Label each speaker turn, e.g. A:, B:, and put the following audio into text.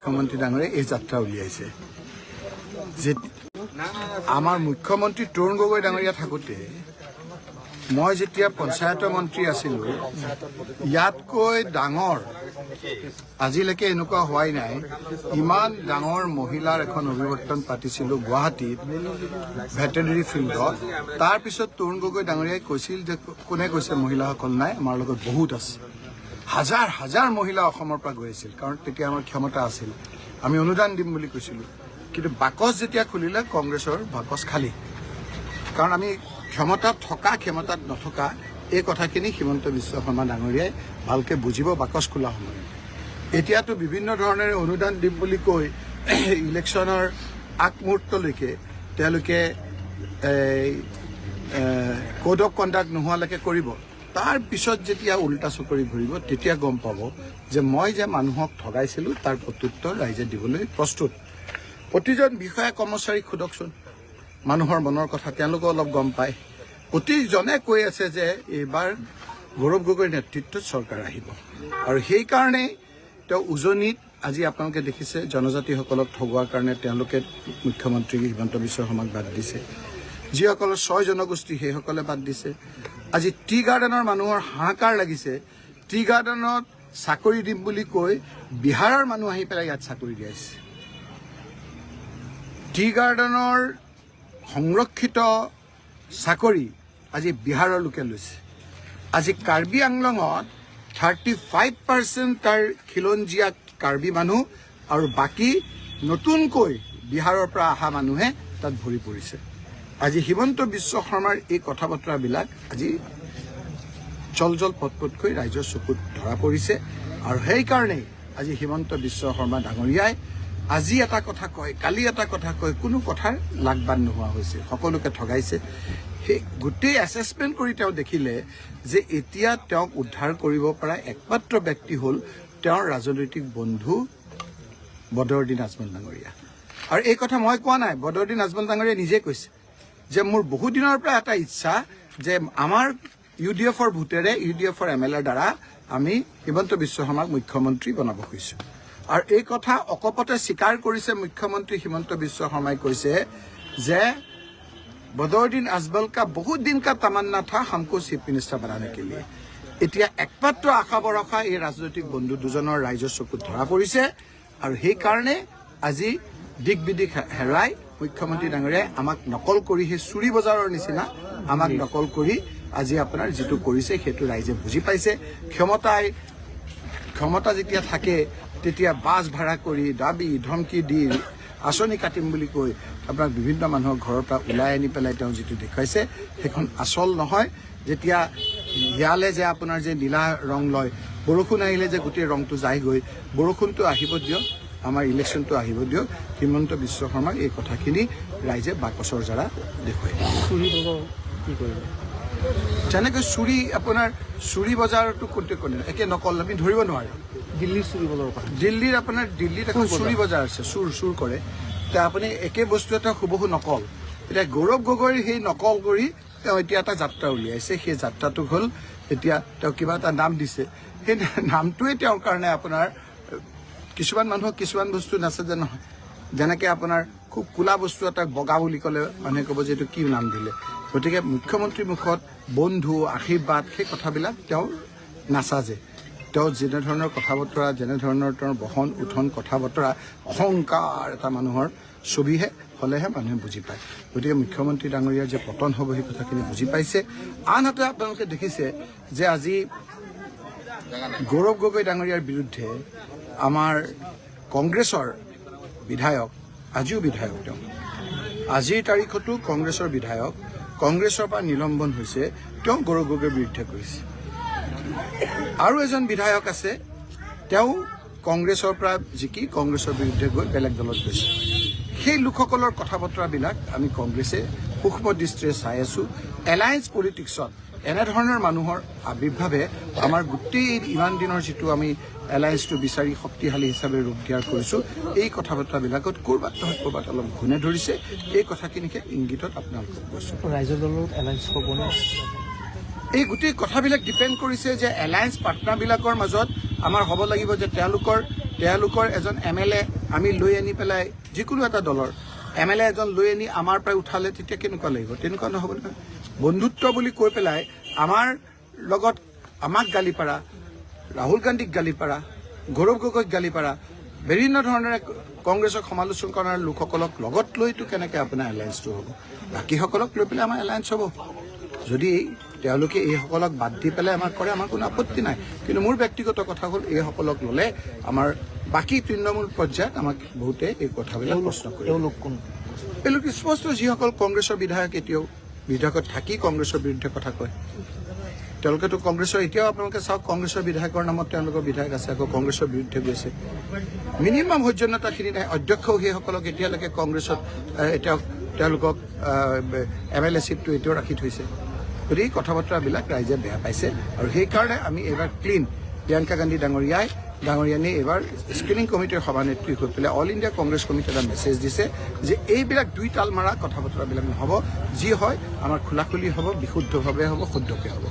A: মুখ্যমন্ত্ৰী ডাঙৰে এই যাত্ৰা উলিয়াইছে যে আমাৰ মুখ্যমন্ত্ৰী তৰুণ গগৈ ডাঙৰীয়া থাকোঁতে মই যেতিয়া পঞ্চায়তৰ মন্ত্ৰী আছিলোঁ ইয়াতকৈ ডাঙৰ আজিলৈকে এনেকুৱা হোৱাই নাই ইমান ডাঙৰ মহিলাৰ এখন অভিৱৰ্তন পাতিছিলোঁ গুৱাহাটীত ভেটেনেৰী ফিল্ডত তাৰপিছত তৰুণ গগৈ ডাঙৰীয়াই কৈছিল যে কোনে কৈছে মহিলাসকল নাই আমাৰ লগত বহুত আছে হাজাৰ হাজাৰ মহিলা অসমৰ পৰা গৈ আছিল কাৰণ তেতিয়া আমাৰ ক্ষমতা আছিল আমি অনুদান দিম বুলি কৈছিলোঁ কিন্তু বাকচ যেতিয়া খুলিলে কংগ্ৰেছৰ বাকচ খালী কাৰণ আমি ক্ষমতাত থকা ক্ষমতাত নথকা এই কথাখিনি হিমন্ত বিশ্ব শৰ্মা ডাঙৰীয়াই ভালকৈ বুজিব বাকচ খোলা সময়ত এতিয়াতো বিভিন্ন ধৰণেৰে অনুদান দিম বুলি কৈ ইলেকশ্যনৰ আগমুহূৰ্তলৈকে তেওঁলোকে কোড অফ কণ্ডাক্ট নোহোৱালৈকে কৰিব তাৰ পিছত যেতিয়া উল্টা চকৰি ঘূৰিব তেতিয়া গম পাব যে মই যে মানুহক ঠগাইছিলোঁ তাৰ প্ৰত্যুত্তৰ ৰাইজে দিবলৈ প্ৰস্তুত প্ৰতিজন বিষয়া কৰ্মচাৰীক সোধকচোন মানুহৰ মনৰ কথা তেওঁলোকে অলপ গম পায় প্ৰতিজনে কৈ আছে যে এইবাৰ গৌৰৱ গগৈৰ নেতৃত্বত চৰকাৰ আহিব আৰু সেইকাৰণেই তেওঁ উজনিত আজি আপোনালোকে দেখিছে জনজাতিসকলক ঠগোৱাৰ কাৰণে তেওঁলোকে মুখ্যমন্ত্ৰী হিমন্ত বিশ্ব শৰ্মাক বাদ দিছে যিসকলৰ 6 জনগোষ্ঠী সেইসকলে বাদ দিছে আজি টি গাৰ্ডেনৰ মানুহৰ হাহাকাৰ লাগিছে টি গাৰ্ডেনত চাকৰি দিম বুলি কৈ বিহাৰৰ মানুহ আহি পেলাই ইয়াত চাকৰি দিয়াইছে টি গাৰ্ডেনৰ সংৰক্ষিত চাকৰি আজি বিহাৰৰ লোকে লৈছে আজি কাৰ্বি আংলঙত 35% তাৰ খিলঞ্জীয়া কাৰ্বি মানুহ আৰু বাকী নতুনকৈ বিহাৰৰ পৰা অহা মানুহে তাত ভৰি পৰিছে আজি হিমন্ত বিশ্ব শৰ্মাৰ এই কথা বতৰাবিলাক আজি জল পটপটকৈ ৰাইজৰ চকুত ধৰা পৰিছে আৰু সেইকাৰণেই আজি হিমন্ত বিশ্ব শৰ্মা ডাঙৰীয়াই আজি এটা কথা কয় কালি এটা কথা কয় কোনো কথাৰ লাগবান নোহোৱা হৈছে সকলোকে ঠগাইছে সেই গোটেই এছেছমেণ্ট কৰি তেওঁ দেখিলে যে এতিয়া তেওঁক উদ্ধাৰ কৰিব পৰা একমাত্ৰ ব্যক্তি হ'ল তেওঁৰ ৰাজনৈতিক বন্ধু বদৰুদ্দিন আজমল ডাঙৰীয়া আৰু এই কথা মই কোৱা নাই বদৰুদ্দিন আজমল ডাঙৰীয়াই নিজে কৈছে যে মোৰ বহু দিনৰ পৰা এটা ইচ্ছা যে আমাৰ UDFৰ ভোটেৰে UDFৰ MLAৰ দ্বাৰা আমি হিমন্ত বিশ্ব শৰ্মাক মুখ্যমন্ত্ৰী বনাব খুজিছোঁ আৰু এই কথা অকপতে স্বীকাৰ কৰিছে মুখ্যমন্ত্ৰী হিমন্ত বিশ্ব শৰ্মাই কৈছে যে বদৰুদ্দিন আজমল কা বহুত দিন কা তামান্না থা হামকো চিফ মিনিষ্টাৰ বনানে কে লিয়ে এতিয়া একমাত্ৰ আশা ভৰসা এই ৰাজনৈতিক বন্ধু দুজনৰ ৰাইজৰ চকুত ধৰা পৰিছে আৰু সেইকাৰণে আজি দিক বিদিক হেৰাই মুখ্যমন্ত্ৰী ডাঙৰীয়াই আমাক নকল কৰি সেই চুৰি বজাৰৰ নিচিনা আমাক নকল কৰি আজি আপোনাৰ যিটো কৰিছে সেইটো ৰাইজে বুজি পাইছে ক্ষমতা যেতিয়া থাকে তেতিয়া বাছ ভাড়া কৰি দাবী ধমকি দি আঁচনি কাটিম বুলি কৈ আপোনাৰ বিভিন্ন মানুহক ঘৰৰ পৰা ওলাই আনি পেলাই তেওঁ যিটো দেখুৱাইছে সেইখন আচল নহয় যেতিয়া ইয়ালে যে আপোনাৰ যে নীলা ৰং লয় বৰষুণ আহিলে যে গোটেই ৰংটো যায়গৈ বৰষুণটো আহিব দিয়ক আমাৰ ইলেকশ্যনটো আহিব দিয়ক হিমন্ত বিশ্ব শৰ্মাক এই কথাখিনি ৰাইজে বাকচৰ দ্বাৰা দেখুৱাই কি কৰিব যেনেকৈ চুৰি আপোনাৰ চুৰি বজাৰটো কোনটো কোনে একে নকল আমি ধৰিব নোৱাৰে দিল্লীৰ চুৰি বজাৰ দিল্লীৰ আপোনাৰ দিল্লীত এখন চুৰি বজাৰ আছে চুৰ কৰে এতিয়া আপুনি একে বস্তু এটা হুবহু নকল এতিয়া গৌৰৱ গগৈৰ সেই নকল কৰি তেওঁ এতিয়া এটা যাত্ৰা উলিয়াইছে সেই যাত্ৰাটো হ'ল এতিয়া তেওঁ কিবা এটা নাম দিছে সেই নামটোৱে তেওঁৰ কাৰণে আপোনাৰ কিছুমান মানুহক কিছুমান বস্তু নাচাজে নহয় যেনেকৈ আপোনাৰ খুব কোলা বস্তু এটা বগা বুলি ক'লে মানুহে ক'ব যে এইটো কি নাম দিলে গতিকে মুখ্যমন্ত্ৰীৰ মুখত বন্ধু আশীৰ্বাদ সেই কথাবিলাক তেওঁ নাচাজে তেওঁ যেনেধৰণৰ কথা বতৰা যেনেধৰণৰ তেওঁৰ বহন উঠন কথা বতৰা অহংকাৰ এটা মানুহৰ ছবিহে হ'লেহে মানুহে বুজি পায় গতিকে মুখ্যমন্ত্ৰী ডাঙৰীয়াৰ যে পতন হ'ব সেই কথাখিনি বুজি পাইছে আনহাতে আপোনালোকে দেখিছে যে আজি গৌৰৱ গগৈ ডাঙৰীয়াৰ বিৰুদ্ধে আমাৰ কংগ্ৰেছৰ বিধায়ক আজিও বিধায়ক তেওঁ আজিৰ তাৰিখতো কংগ্ৰেছৰ বিধায়ক কংগ্ৰেছৰ পৰা নিলম্বন হৈছে তেওঁ গৌৰৱ গগৈৰ বিৰুদ্ধে কৰিছে আৰু এজন বিধায়ক আছে তেওঁ কংগ্ৰেছৰ পৰা জিকি কংগ্ৰেছৰ বিৰুদ্ধে গৈ বেলেগ দলত গৈছে সেই লোকসকলৰ কথা বতৰাবিলাক আমি কংগ্ৰেছে সূক্ষ্ম দৃষ্টিৰে চাই আছোঁ এলায়েন্স পলিটিক্সত এনেধৰণৰ মানুহৰ আবিৰ্ভাৱে আমাৰ গোটেই ইমান দিনৰ যিটো আমি এলায়েন্সটো বিচাৰি শক্তিশালী হিচাপে ৰূপ দিয়াৰ কৰিছোঁ এই কথা বতৰাবিলাকত ক'ৰবাত নহয় ক'ৰবাত অলপ ঘূনে ধৰিছে এই কথাখিনিকে ইংগিতত আপোনালোকক কৈছোঁ
B: ৰাইজৰ দলৰ এলায়েন্স হ'বনে
A: এই গোটেই কথাবিলাক ডিপেণ্ড কৰিছে যে এলায়েন্স পাৰ্টনাৰবিলাকৰ মাজত আমাৰ হ'ব লাগিব যে তেওঁলোকৰ এজন MLA আমি লৈ আনি পেলাই যিকোনো এটা দলৰ MLA এজন লৈ আনি আমাৰ পৰাই উঠালে তেতিয়া কেনেকুৱা লাগিব? তেনেকুৱা নহ'ব নহয়। বন্ধুত্ব বুলি কৈ পেলাই আমাৰ লগত আমাক গালি পাৰা, ৰাহুল গান্ধীক গালি পাৰা, গৌৰৱ গগৈক গালি পাৰা, বিভিন্ন ধৰণেৰে কংগ্ৰেছক সমালোচনা কৰা লোকসকলক লগত লৈতো কেনেকৈ আপোনাৰ এলায়েন্সটো হ'ব? বাকীসকলক লৈ পেলাই আমাৰ এলায়েন্স হ'ব। যদি তেওঁলোকে এইসকলক বাদ দি পেলাই আমাক কৰে, আমাৰ কোনো আপত্তি নাই। কিন্তু মোৰ ব্যক্তিগত কথা হ'ল এইসকলক ল'লে আমাৰ বাকী তৃণমূল পৰ্যায়ত আমাক বহুতে এই কথাবিলাক প্ৰশ্ন কৰে।
B: তেওঁলোক কোন?
A: তেওঁলোক স্পষ্ট যিসকল কংগ্ৰেছৰ বিধায়ক এতিয়াও বিধায়কত থাকি কংগ্ৰেছৰ বিৰুদ্ধে কথা কয়। তেওঁলোকেতো কংগ্ৰেছৰ এতিয়াও আপোনালোকে চাওক কংগ্ৰেছৰ বিধায়কৰ নামত তেওঁলোকৰ বিধায়ক আছে, আকৌ কংগ্ৰেছৰ বিৰুদ্ধে গৈছে। মিনিমাম সৌজন্যতাখিনি নাই। অধ্যক্ষও সেইসকলক এতিয়ালৈকে কংগ্ৰেছত তেওঁলোকক MLA চিটটো এতিয়াও ৰাখি থৈছে। গতিকে এই কথা বতৰাবিলাক ৰাইজে বেয়া পাইছে আৰু সেইকাৰণে আমি এইবাৰ ক্লিন প্ৰিয়ংকা গান্ধী ডাঙৰীয়ানী এইবাৰ স্ক্ৰিনিং কমিটিৰ সভানেত্ৰী হৈ পেলাই অল ইণ্ডিয়া কংগ্ৰেছ কমিটিয়ে এটা মেছেজ দিছে যে এইবিলাক দুই তাল মাৰা কথা বতৰাবিলাক নহ'ব। যি হয় আমাৰ খোলাখুলি হ'ব, বিশুদ্ধভাৱে হ'ব, শুদ্ধকৈ হ'ব।